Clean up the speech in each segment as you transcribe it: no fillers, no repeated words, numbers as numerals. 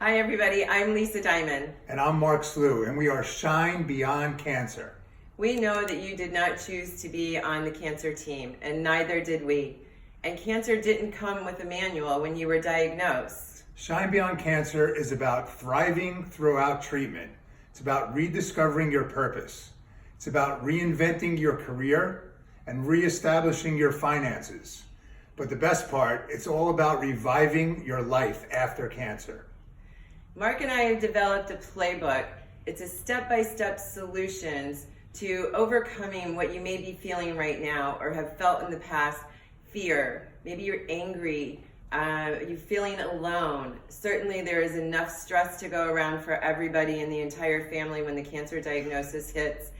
Hi everybody, I'm Lisa Diamond. And I'm Mark Slugh, and we are Shine Beyond Cancer. We know that you did not choose to be on the cancer team, and neither did we. And cancer didn't come with a manual when you were diagnosed. Shine Beyond Cancer is about thriving throughout treatment. It's about rediscovering your purpose. It's about reinventing your career and reestablishing your finances. But the best part, it's all about reviving your life after cancer. Mark and I have developed a playbook. It's a step-by-step solutions to overcoming what you may be feeling right now or have felt in the past. Fear, maybe you're angry, you're feeling alone. Certainly there is enough stress to go around for everybody in the entire family when the cancer diagnosis hits.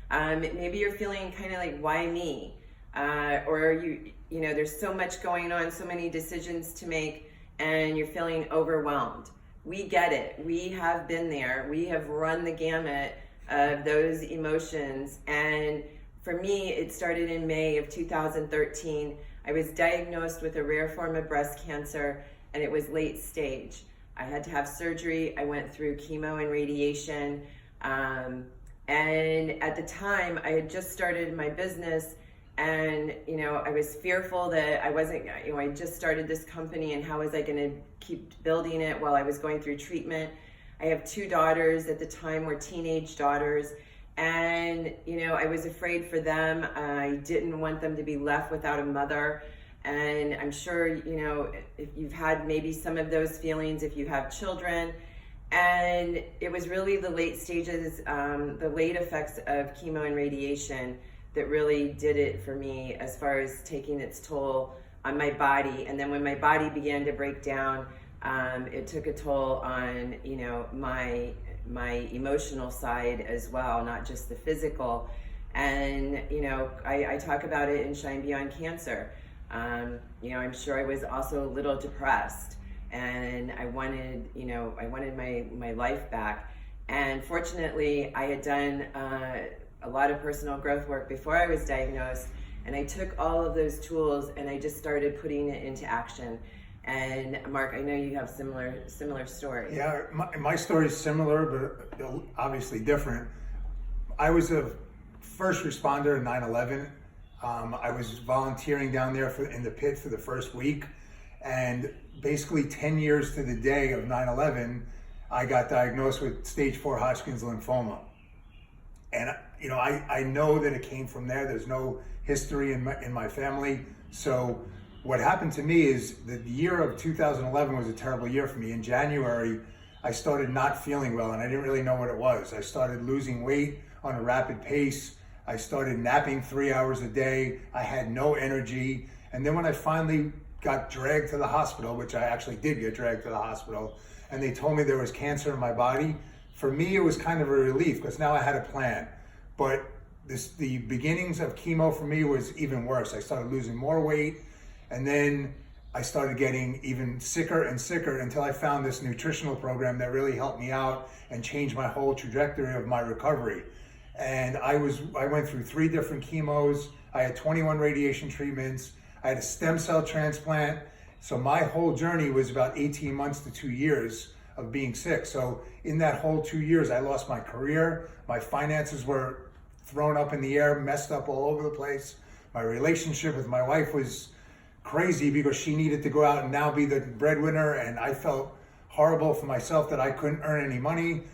Maybe you're feeling kind of like, why me? Or you know, there's so much going on, so many decisions to make, and you're feeling overwhelmed. We get it. We have been there. We have run the gamut of those emotions. And for me, it started in May of 2013. I was diagnosed with a rare form of breast cancer, and it was late stage. I had to have surgery. I went through chemo and radiation. And at the time, I had just started my business, and I was fearful that I wasn't, I just started this company, and how was I going to keep building it while I was going through treatment? I have two daughters at the time, were teenage daughters, and I was afraid for them. I didn't want them to be left without a mother. And I'm sure if you've had maybe some of those feelings, if you have children. And it was really the late stages, the late effects of chemo and radiation that really did it for me, as far as taking its toll on my body. And then when my body began to break down, it took a toll on my emotional side as well, not just the physical. And I talk about it in Shine Beyond Cancer. I'm sure I was also a little depressed, and I wanted my life back. And fortunately, I had done a lot of personal growth work before I was diagnosed, and I took all of those tools and I just started putting it into action. And Mark, I know you have similar stories. Yeah, my story is similar, but obviously different. I was a first responder in 9/11. I was volunteering down there in the pit for the first week, and basically 10 years to the day of 9/11, I got diagnosed with stage 4 Hodgkin's lymphoma. And I know that it came from there. There's no history in my family. So what happened to me is the year of 2011 was a terrible year for me. In January, I started not feeling well, and I didn't really know what it was. I started losing weight on a rapid pace. I started napping 3 hours a day. I had no energy. And then when I finally got dragged to the hospital, which I actually did get dragged to the hospital, and they told me there was cancer in my body, for me, it was kind of a relief, because now I had a plan. But the beginnings of chemo for me was even worse. I started losing more weight, and then I started getting even sicker and sicker, until I found this nutritional program that really helped me out and changed my whole trajectory of my recovery. And I went through 3 different chemos. I had 21 radiation treatments. I had a stem cell transplant. So my whole journey was about 18 months to 2 years of being sick. So in that whole 2 years, I lost my career. My finances were thrown up in the air, messed up all over the place. My relationship with my wife was crazy, because she needed to go out and now be the breadwinner, and I felt horrible for myself that I couldn't earn any money.